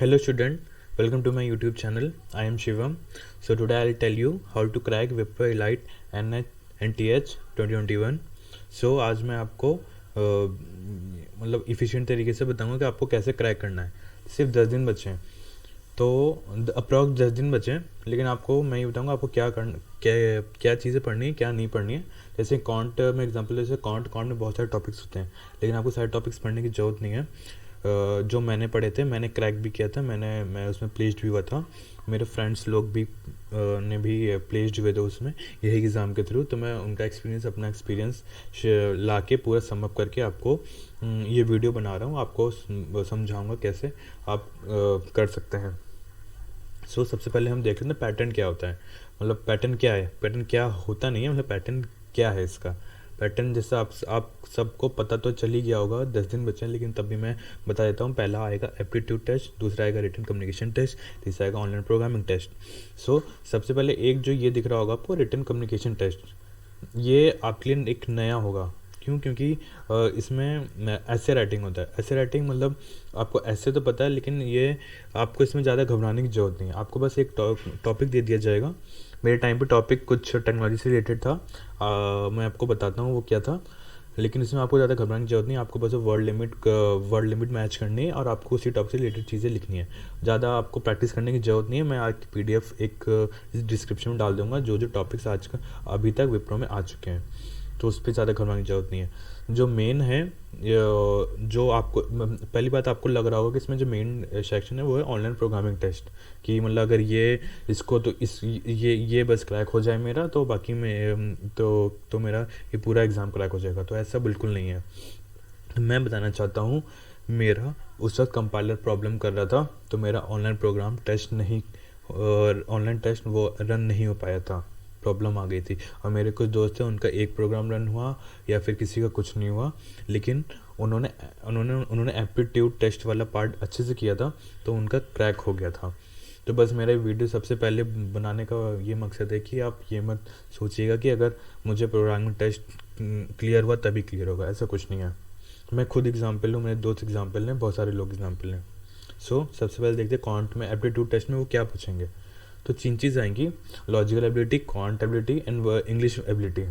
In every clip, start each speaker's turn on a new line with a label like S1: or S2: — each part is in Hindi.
S1: Hello student, welcome to my YouTube channel. I am Shivam. So today I'll tell you how to crack Wipro Elite NTH 2021. So आज मैं आपको मतलब इफ़िशिएंट तरीके से बताऊंगा कि आपको कैसे क्रैक करना है। सिर्फ 10 दिन बचे हैं, तो अप्रॉक्स 10 दिन बचे हैं, लेकिन आपको मैं ये बताऊंगा आपको क्या चीज़ें पढ़नी है, क्या नहीं पढ़नी है। जैसे कॉन्ट में एग्जांपल, जैसे कॉन्ट में बहुत सारे टॉपिक्स होते हैं, लेकिन आपको सारे टॉपिक्स पढ़ने की ज़रूरत नहीं है। जो मैंने पढ़े थे, मैंने क्रैक भी किया था, मैं उसमें प्लेस्ड भी हुआ था। मेरे फ्रेंड्स लोग भी ने भी प्लेस्ड हुए थे उसमें यही एग्ज़ाम के थ्रू। तो मैं उनका अपना एक्सपीरियंस ला के पूरा सम अप करके आपको ये वीडियो बना रहा हूँ, आपको समझाऊंगा कैसे आप कर सकते हैं। सो सबसे पहले हम देख लेते हैं पैटर्न क्या होता है। मतलब पैटर्न क्या है, पैटर्न क्या होता नहीं है, मतलब पैटर्न क्या है इसका। पैटर्न जैसा आप सबको पता तो चल ही गया होगा, 10 दिन बचे हैं, लेकिन तब भी मैं बता देता हूँ। पहला आएगा एप्टीट्यूड टेस्ट, दूसरा आएगा रिटन कम्युनिकेशन टेस्ट, तीसरा आएगा ऑनलाइन प्रोग्रामिंग टेस्ट। सो सबसे पहले एक जो ये दिख रहा होगा आपको, रिटन कम्युनिकेशन टेस्ट, ये आपके लिए एक नया होगा। क्यों? क्योंकि इसमें ऐसे राइटिंग होता है। ऐसे राइटिंग मतलब आपको ऐसे तो पता है, लेकिन ये आपको इसमें ज़्यादा घबराने की ज़रूरत नहीं है। आपको बस एक टॉपिक दे दिया जाएगा। मेरे टाइम पे टॉपिक कुछ टेक्नोलॉजी से रिलेटेड था, मैं आपको बताता हूँ वो क्या था। लेकिन इसमें आपको ज़्यादा घबराने की जरूरत नहीं है। आपको बस वर्ड लिमिट मैच करनी है और आपको उसी टॉपिक से रिलेटेड चीज़ें लिखनी है। ज़्यादा आपको प्रैक्टिस करने की ज़रूरत नहीं है। मैं आज की PDF एक डिस्क्रिप्शन में डाल दूँगा, जो टॉपिक्स आज का अभी तक विप्रो में आ चुके हैं, तो उस पर ज़्यादा घबराने की ज़रूरत नहीं है। जो मेन है, जो आपको पहली बात आपको लग रहा होगा कि इसमें जो मेन सेक्शन है वो है ऑनलाइन प्रोग्रामिंग टेस्ट। कि मतलब अगर इसको तो ये बस क्रैक हो जाए मेरा, तो बाकी में तो मेरा ये पूरा एग्ज़ाम क्रैक हो जाएगा। तो ऐसा बिल्कुल नहीं है। मैं बताना चाहता हूँ, मेरा उस वक्त कंपाइलर प्रॉब्लम कर रहा था, तो मेरा ऑनलाइन टेस्ट वो रन नहीं हो पाया था, प्रॉब्लम आ गई थी। और मेरे कुछ दोस्त थे, उनका एक प्रोग्राम रन हुआ या फिर किसी का कुछ नहीं हुआ, लेकिन उन्होंने एप्टीट्यूड टेस्ट वाला पार्ट अच्छे से किया था, तो उनका क्रैक हो गया था। तो बस मेरा वीडियो सबसे पहले बनाने का ये मकसद है कि आप ये मत सोचिएगा कि अगर मुझे प्रोग्रामिंग टेस्ट क्लियर हुआ तभी क्लियर होगा, ऐसा कुछ नहीं है। मैं खुद एग्जाम्पल हूँ, मेरे दोस्त एग्जाम्पल हैं, बहुत सारे लोग एग्जाम्पल हैं। सो सबसे पहले देखते हैं कॉन्ट में एप्टीट्यूड टेस्ट में वो क्या पूछेंगे। तो 3 चीज़ आएंगी, logical ability, quant ability and English ability.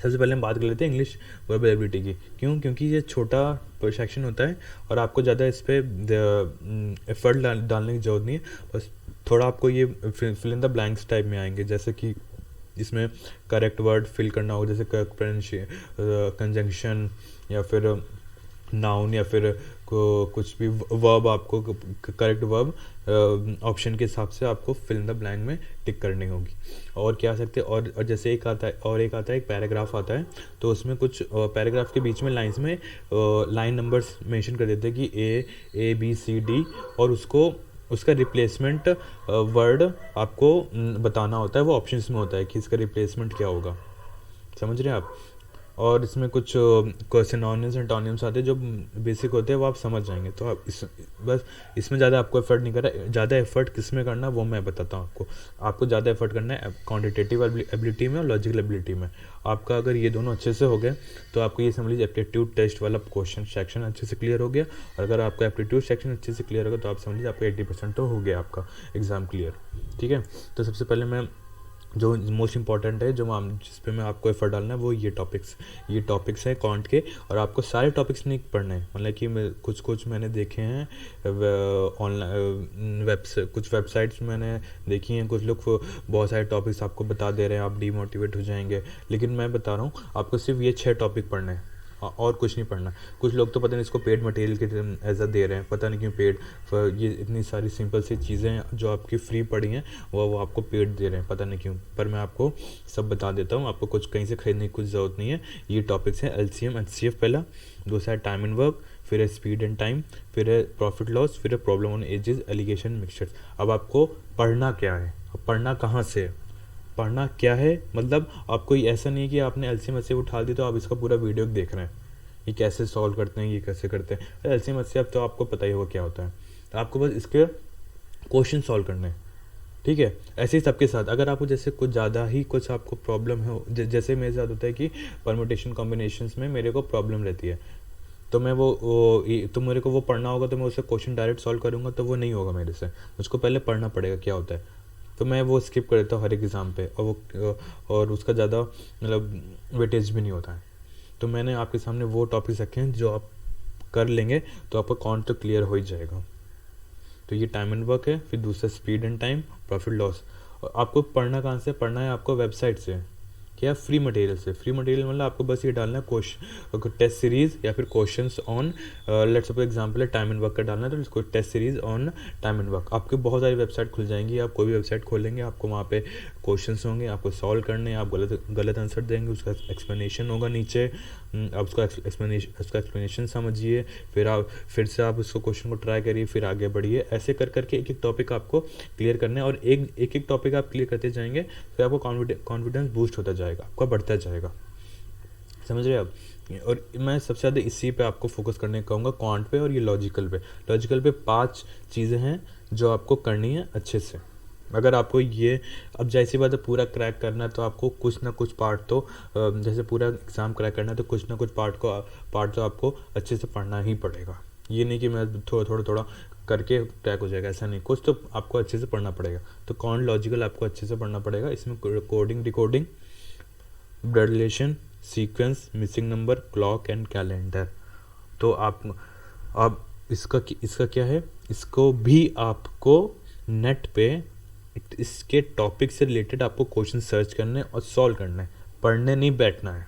S1: सबसे पहले हम बात कर लेते हैं इंग्लिश वर्बल एबिलिटी की। क्यों? क्योंकि ये छोटा सेक्शन होता है और आपको ज़्यादा इस पर एफर्ट डालने की ज़रूरत नहीं है। बस थोड़ा आपको ये fill in the blanks type में आएंगे, जैसे कि इसमें करेक्ट वर्ड फिल करना होगा, जैसे कंजंक्शन या फिर नाउन या फिर कुछ भी वर्ब, आपको करेक्ट वर्ब ऑप्शन के हिसाब से आपको फिल इन द ब्लैंक में टिक करनी होगी। और क्या सकते हैं, और जैसे एक आता है एक पैराग्राफ आता है, तो उसमें कुछ पैराग्राफ के बीच में लाइंस में लाइन नंबर्स मेंशन कर देते हैं कि A B C D, और उसका रिप्लेसमेंट वर्ड आपको बताना होता है। वो ऑप्शंस में होता है कि इसका रिप्लेसमेंट क्या होगा, समझ रहे हैं आप। और इसमें कुछ सिनोनिम्स एंटोनिम्स आते हैं जो बेसिक होते हैं, वो आप समझ जाएंगे। तो आप बस इसमें ज़्यादा आपको एफर्ट नहीं करना। ज़्यादा एफर्ट किस में करना वो मैं बताता हूँ आपको ज़्यादा एफर्ट करना है क्वांटिटेटिव एबिलिटी में और लॉजिकल एबिलिटी में। आपका अगर ये दोनों अच्छे से हो गए, तो आपको ये समझ लीजिए एप्टीट्यूड टेस्ट वाला क्वेश्चन सेक्शन अच्छे से क्लियर हो गया। और अगर आपका एप्टीट्यूड सेक्शन अच्छे से क्लियर होगा, तो आप समझ लीजिए आपका 80% तो हो गया आपका एग्ज़ाम क्लियर। ठीक है, तो सबसे पहले मैं जो मोस्ट इंपॉर्टेंट है, जिस पे मैं आपको एफर्ट डालना है, वो ये टॉपिक्स हैं कॉन्ट के। और आपको सारे टॉपिक्स नहीं पढ़ने हैं, मतलब कि कुछ मैंने देखे हैं ऑनलाइन कुछ वेबसाइट्स मैंने देखी हैं, कुछ लोग बहुत सारे टॉपिक्स आपको बता दे रहे हैं, आप डीमोटिवेट हो जाएंगे। लेकिन मैं बता रहा हूँ आपको सिर्फ ये 6 टॉपिक पढ़ने हैं और कुछ नहीं पढ़ना। कुछ लोग तो पता नहीं इसको पेड मटेरियल के एज दे रहे हैं, पता नहीं क्यों पेड। ये इतनी सारी सिंपल सी चीज़ें जो आपकी फ्री पड़ी हैं, वो आपको पेड दे रहे हैं, पता नहीं क्यों। पर मैं आपको सब बता देता हूँ, आपको कुछ कहीं से खरीदने की कुछ ज़रूरत नहीं है। ये टॉपिक्स हैं LCM HCF पहला, दूसरा है टाइम एंड वर्क, फिर है स्पीड एंड टाइम, फिर है प्रॉफिट लॉस, फिर है problem on ages, alligation, mixtures. अब आपको पढ़ना क्या है, पढ़ना कहाँ से, पढ़ना क्या है, मतलब आपको ऐसा नहीं कि आपने LCM HCF उठा दी तो आप इसका पूरा वीडियो देख रहे हैं, ये कैसे सॉल्व करते हैं, ये कैसे करते हैं। LCM HCF तो आपको पता ही होगा क्या होता है, तो आपको बस इसके क्वेश्चन सॉल्व करने हैं। ठीक है, ऐसे ही सबके साथ। अगर आपको जैसे कुछ ज़्यादा ही कुछ आपको प्रॉब्लम है, जैसे मेरे साथ होता है कि परमुटेशन कॉम्बिनेशंस में मेरे को प्रॉब्लम रहती है, तो मैं तो मेरे को वो पढ़ना होगा, तो मैं उससे क्वेश्चन डायरेक्ट सॉल्व करूँगा तो वो नहीं होगा मेरे से, मुझको पहले पढ़ना पड़ेगा क्या होता है। तो मैं वो स्किप कर देता हूँ हर एक एग्ज़ाम पे, और उसका ज़्यादा मतलब वेटेज भी नहीं होता है। तो मैंने आपके सामने वो टॉपिक्स रखे हैं जो आप कर लेंगे तो आपका कॉन्ट तो क्लियर हो ही जाएगा। तो ये टाइम एंड वर्क है, फिर दूसरा speed and time, profit loss. और आपको पढ़ना कहाँ से पढ़ना है, आपको वेबसाइट से, क्या फ्री मटेरियल से। फ्री मटेरियल मतलब आपको बस ये डालना है क्वेश्चन टेस्ट सीरीज या फिर questions on, let's suppose example है टाइम एंड वर्क का डालना है, तो इसको test series on time and work. आपके बहुत सारी वेबसाइट खुल जाएंगी, आप कोई भी वेबसाइट खोलेंगे आपको वहाँ पे क्वेश्चंस होंगे, आपको सॉल्व करने हैं, आप गलत आंसर देंगे, उसका एक्सप्लेनेशन होगा नीचे, आप उसका एक्सप्लेनेशन समझिए, फिर से आप उसको क्वेश्चन को ट्राई करिए, फिर आगे बढ़िए। ऐसे कर करके एक एक टॉपिक आपको क्लियर करना है, और एक एक टॉपिक आप क्लियर करते जाएंगे फिर आपको कॉन्फिडेंस बूस्ट होता जाएगा, आपका बढ़ता जाएगा। समझ रहे आप। और मैं सबसे ज़्यादा इसी पे आपको फोकस करने कहूँगा, क्वांट पे और ये लॉजिकल पे। लॉजिकल पे 5 चीज़ें हैं जो आपको करनी है अच्छे से। अगर आपको ये, अब जैसी बात है पूरा क्रैक करना है तो आपको कुछ ना कुछ पार्ट तो, जैसे पूरा एग्ज़ाम क्रैक करना है तो कुछ ना कुछ पार्ट तो आपको अच्छे से पढ़ना ही पड़ेगा। ये नहीं कि मैं थोड़ा करके क्रैक हो जाएगा, ऐसा नहीं, कुछ तो आपको अच्छे से पढ़ना पड़ेगा। तो कौन लॉजिकल आपको अच्छे से पढ़ना पड़ेगा, इसमें coding, decoding, blood relation, sequence, missing number, clock and calendar. तो आप इसका क्या है, इसको भी आपको नेट पे इसके टॉपिक से रिलेटेड आपको क्वेश्चन सर्च करने और सॉल्व करना है, पढ़ने नहीं बैठना है,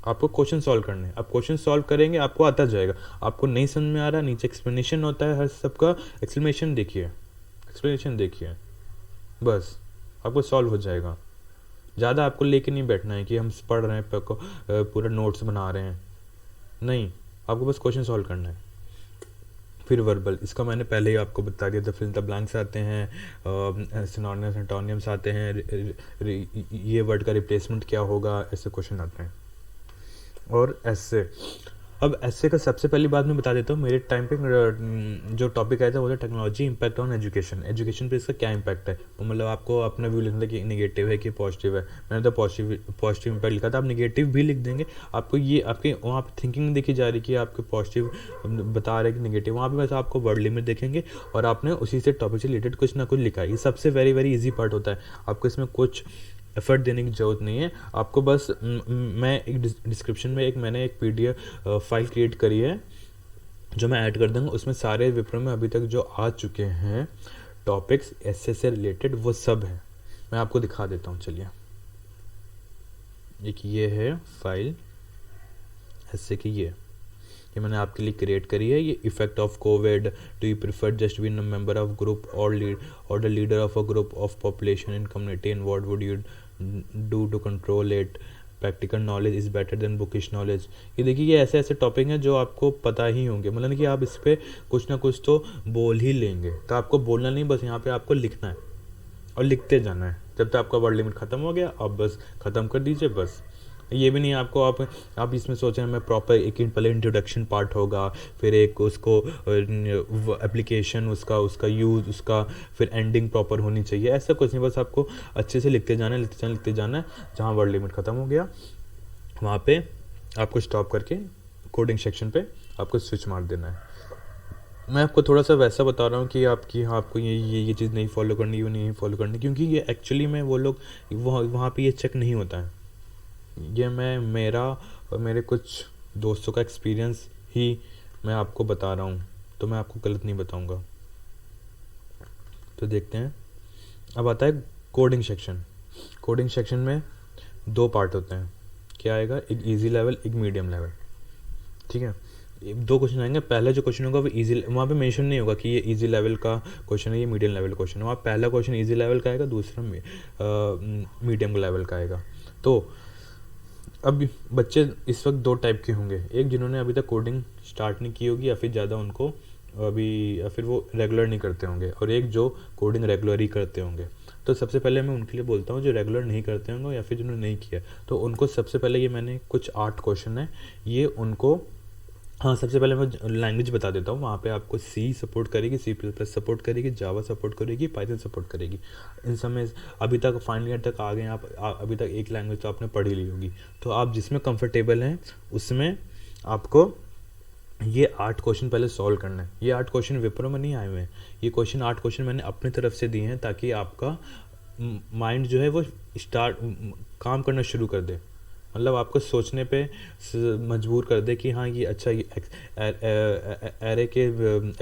S1: आपको क्वेश्चन सॉल्व करने हैं। आप क्वेश्चन सॉल्व करेंगे आपको आता जाएगा। आपको नहीं समझ में आ रहा, नीचे एक्सप्लेनेशन होता है हर सबका, एक्सप्लेनेशन देखिए, बस आपको सॉल्व हो जाएगा। ज़्यादा आपको लेके नहीं बैठना है कि हम पढ़ रहे हैं पूरा नोट्स बना रहे हैं, नहीं, आपको बस क्वेश्चन सॉल्व करना है। फिर वर्बल, इसका मैंने पहले ही आपको बता दिया था, फिल द ब्लैंक्स आते हैं, सिनोनिम्स एंटोनिम्स आते हैं, ये वर्ड का रिप्लेसमेंट क्या होगा, ऐसे क्वेश्चन आते हैं। और ऐसे, अब ऐसे का सबसे पहली बात मैं बता देता हूँ, मेरे टाइम पे जो टॉपिक आया था वो था टेक्नोलॉजी इम्पैक्ट ऑन एजुकेशन पे इसका क्या इम्पैक्ट है। तो मतलब आपको अपना व्यू लिखना था कि नेगेटिव है कि पॉजिटिव है। मैंने तो पॉजिटिव इम्पैक्ट लिखा था, आप नेगेटिव भी लिख देंगे, आपको ये आपके वहाँ पर थिंकिंग नहीं देखी जा रही कि आपके पॉजिटिव बता रहे कि नेगेटिव, वहाँ पर वैसे आपको वर्ड लिमिट देखेंगे और आपने उसी से टॉपिक से रिलेटेड कुछ ना कुछ लिखा है। ये सबसे वेरी ईजी पार्ट होता है, आपको इसमें कुछ एफर्ट देने की ज़रूरत नहीं है। आपको बस मैं एक डिस्क्रिप्शन में मैंने एक PDF फाइल क्रिएट करी है जो मैं ऐड कर दूँगा, उसमें सारे विप्रो में अभी तक जो आ चुके हैं टॉपिक्स ऐसे से रिलेटेड वो सब है। मैं आपको दिखा देता हूँ, चलिए। एक ये है फाइल ऐसे की, ये मैंने आपके लिए क्रिएट करी है। ये effect of COVID, do you prefer just being a member of group और the leader of a group of population in community and what would you do to control it, practical knowledge is better than bookish knowledge. ये देखिए, ये ऐसे ऐसे टॉपिक हैं जो आपको पता ही होंगे, मतलब कि आप इस पर कुछ ना कुछ तो बोल ही लेंगे। तो आपको बोलना नहीं, बस यहाँ पे आपको लिखना है और लिखते जाना है जब तक आपका वर्ड लिमिट ख़त्म हो गया, आप बस ख़त्म कर दीजिए बस। ये भी नहीं आपको आप इसमें सोचें मैं प्रॉपर एक पहले इंट्रोडक्शन पार्ट होगा, फिर एक उसको एप्लीकेशन उसका यूज़ उसका, फिर एंडिंग प्रॉपर होनी चाहिए, ऐसा कुछ नहीं। बस आपको अच्छे से लिखते जाना है। जहाँ वर्ड लिमिट ख़त्म हो गया वहाँ पे आपको स्टॉप करके कोडिंग सेक्शन पे आपको स्विच मार देना है। मैं आपको थोड़ा सा वैसा बता रहा हूँ कि आपको ये चीज़ नहीं फॉलो करनी, वो नहीं फॉलो करनी, क्योंकि ये एक्चुअली में वो लोग वहाँ पे ये चेक नहीं होता है। ये मेरा और मेरे कुछ दोस्तों का एक्सपीरियंस ही मैं आपको बता रहा हूँ, तो मैं आपको गलत नहीं बताऊँगा। तो देखते हैं, अब आता है कोडिंग सेक्शन में 2 पार्ट होते हैं। क्या आएगा, एक इजी लेवल, एक मीडियम लेवल, ठीक है। 2 क्वेश्चन आएंगे। पहला जो क्वेश्चन होगा वो इजी, वहाँ पे मेंशन नहीं होगा कि ये इजी लेवल का क्वेश्चन है, ये मीडियम लेवल क्वेश्चन है। वहाँ पहला क्वेश्चन इजी लेवल का आएगा, दूसरा मीडियम लेवल का आएगा। तो अब बच्चे इस वक्त 2 टाइप के होंगे, एक जिन्होंने अभी तक कोडिंग स्टार्ट नहीं की होगी या फिर ज़्यादा उनको या फिर वो रेगुलर नहीं करते होंगे, और एक जो कोडिंग रेगुलर ही करते होंगे। तो सबसे पहले मैं उनके लिए बोलता हूँ जो रेगुलर नहीं करते होंगे या फिर जिन्होंने नहीं किया, तो उनको सबसे पहले ये मैंने कुछ 8 क्वेश्चन है ये उनको, हाँ सबसे पहले मैं लैंग्वेज बता देता हूँ। वहाँ पे आपको C सपोर्ट करेगी, C++ सपोर्ट करेगी, जावा सपोर्ट करेगी, पाइथन सपोर्ट करेगी। इन सब में अभी तक फाइनल ईयर तक आ गए आप अभी तक एक लैंग्वेज तो आपने पढ़ी ली होगी, तो आप जिसमें कंफर्टेबल हैं उसमें आपको ये 8 क्वेश्चन पहले सॉल्व करना है। ये 8 क्वेश्चन विप्रो में नहीं आए हुए हैं, ये क्वेश्चन 8 क्वेश्चन मैंने अपनी तरफ से दिए हैं ताकि आपका माइंड जो है वो काम करना शुरू कर दे, मतलब आपको सोचने पे मजबूर कर दे कि हाँ ये अच्छा, ये एरे के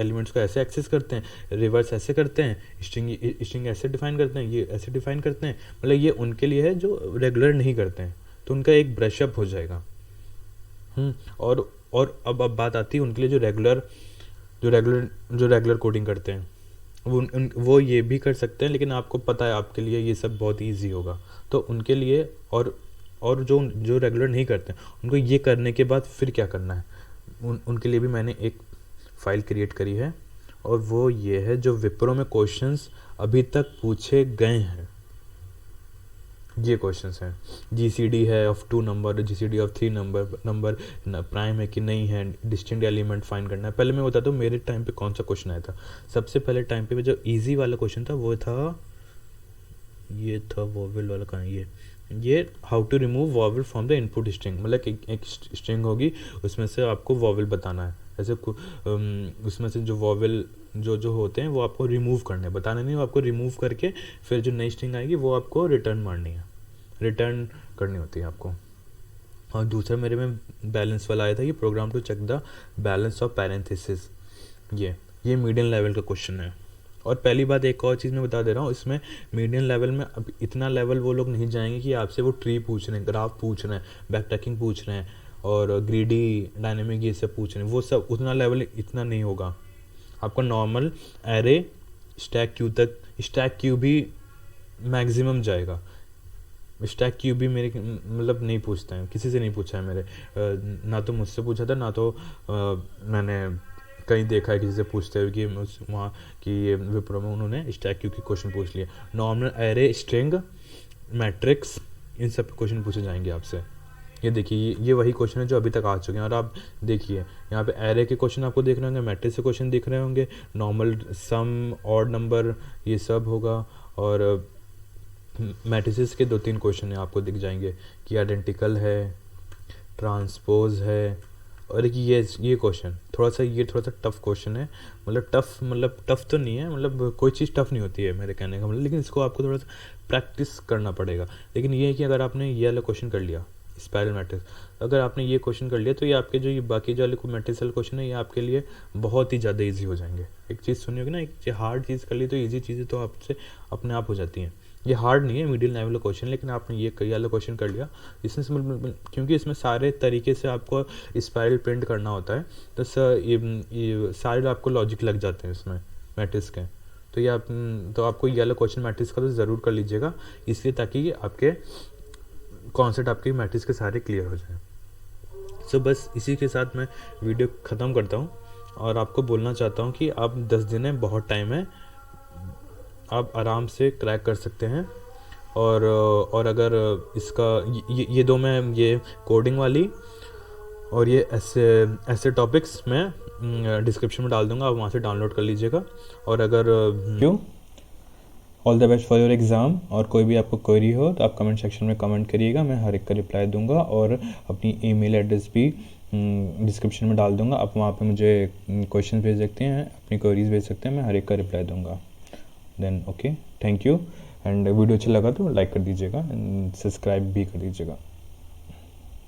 S1: एलिमेंट्स को ऐसे एक्सेस करते हैं, रिवर्स ऐसे करते हैं, स्ट्रिंग ऐसे डिफाइन करते हैं, ये ऐसे डिफाइन करते हैं। मतलब ये उनके लिए है जो रेगुलर नहीं करते हैं, तो उनका एक ब्रशअप हो जाएगा। और अब बात आती है उनके लिए जो रेगुलर कोडिंग करते हैं, वो ये भी कर सकते हैं, लेकिन आपको पता है आपके लिए ये सब बहुत ईजी होगा, तो उनके लिए और जो रेगुलर नहीं करते हैं उनको ये करने के बाद फिर क्या करना है, उनके लिए भी मैंने एक फ़ाइल क्रिएट करी है, और वो ये है जो विप्रो में क्वेश्चंस अभी तक पूछे गए हैं। ये क्वेश्चंस हैं, जीसीडी है of 2 number, GCD of 3 number prime है कि नहीं है, डिस्टिंक्ट एलिमेंट फाइंड करना है। पहले मैं बताता हूँ मेरे टाइम पे कौन सा क्वेश्चन आया था। सबसे पहले टाइम पे जो इजी वाला क्वेश्चन था वो था, ये था वॉवेल वाला, कहाँ ये how to remove vowel from the input string. मतलब एक स्ट्रिंग होगी, उसमें से आपको वॉवेल बताना है, ऐसे उसमें से जो वॉवेल जो होते हैं वो आपको रिमूव करने हैं, बताना नहीं, वो आपको रिमूव करके फिर जो नई स्ट्रिंग आएगी वो आपको रिटर्न करनी होती है आपको। और दूसरा मेरे में बैलेंस वाला आया था, ये program to check the balance of parenthesis. ये मीडियम लेवल का क्वेश्चन है। और पहली बात एक और चीज़ मैं बता दे रहा हूँ, इसमें मीडियम लेवल में अब इतना लेवल वो लोग नहीं जाएंगे कि आपसे वो ट्री पूछ रहे हैं, ग्राफ पूछ रहे हैं, बैक ट्रैकिंग पूछ रहे हैं और ग्रीडी डायनेमिक ये सब पूछ रहे हैं, वो सब उतना लेवल इतना नहीं होगा। आपको नॉर्मल एरे स्टैक क्यू भी मैक्सिमम जाएगा। स्टैक क्यूब भी मेरे मतलब नहीं पूछते हैं, किसी से नहीं पूछा है मेरे, ना तो मुझसे पूछा था, ना तो मैंने कहीं देखा है किसी से पूछते हुए कि वहाँ कि ये विप्रो में उन्होंने स्टैक क्यू की क्वेश्चन पूछ लिए। नॉर्मल एरे, स्ट्रिंग, मैट्रिक्स, इन सब क्वेश्चन पूछे जाएंगे आपसे। ये देखिए ये वही क्वेश्चन है जो अभी तक आ चुके हैं। और आप देखिए यहाँ पे एरे के क्वेश्चन आपको दिख रहे होंगे, मैट्रिक्स के क्वेश्चन दिख रहे होंगे, नॉर्मल सम, ऑड नंबर, ये सब होगा। और मैट्रिसेस के 2-3 क्वेश्चन आपको दिख जाएंगे कि आइडेंटिकल है, ट्रांसपोज है। और एक ये क्वेश्चन थोड़ा सा टफ क्वेश्चन है, मतलब टफ तो नहीं है, मतलब कोई चीज़ टफ नहीं होती है मेरे कहने का मतलब, लेकिन इसको आपको थोड़ा सा प्रैक्टिस करना पड़ेगा। लेकिन ये है कि अगर आपने ये वाला क्वेश्चन कर लिया, स्पाइरल मैट्रिक्स, अगर आपने ये क्वेश्चन कर लिया तो ये आपके जो ये बाकी जो वाले मैट्रिक्सल क्वेश्चन है ये आपके लिए बहुत ही ज़्यादा ईजी हो जाएंगे। एक चीज़ सुनी होगी ना, एक हार्ड चीज़ कर ली तो ईजी चीज़ें तो आपसे अपने आप हो जाती हैं। ये हार्ड नहीं है, मिडिल लेवल का क्वेश्चन, लेकिन आपने ये कई वाला क्वेश्चन कर लिया इसमें, क्योंकि इसमें सारे तरीके से आपको स्पाइरल प्रिंट करना होता है, तो ये सारे आपको लॉजिक लग जाते हैं इसमें मैट्रिक्स के। तो आपको ये वाला क्वेश्चन मैट्रिक्स का तो ज़रूर कर लीजिएगा, इसलिए ताकि आपके कॉन्सेप्ट आपके मैट्रिक्स के सारे क्लियर हो जाए। सो बस इसी के साथ मैं वीडियो ख़त्म करता हूँ और आपको बोलना चाहता हूँ कि आप 10 दिन है, बहुत टाइम है, आप आराम से क्रैक कर सकते हैं। और अगर इसका ये दो मैं ये कोडिंग वाली और ये ऐसे टॉपिक्स मैं डिस्क्रिप्शन में डाल दूंगा, आप वहाँ से डाउनलोड कर लीजिएगा। और अगर all the best for your exam, और कोई भी आपको क्वेरी हो तो आप कमेंट सेक्शन में कमेंट करिएगा, मैं हर एक का रिप्लाई दूंगा। और अपनी ईमेल एड्रेस भी डिस्क्रिप्शन में डाल दूंगा, आप वहाँ पे मुझे क्वेश्चन भेज सकते हैं, अपनी क्वेरीज भेज सकते हैं, मैं हर एक का रिप्लाई दूंगा। Then okay, thank you. And video अच्छा लगा तो लाइक कर दीजिएगा एंड सब्सक्राइब भी कर दीजिएगा।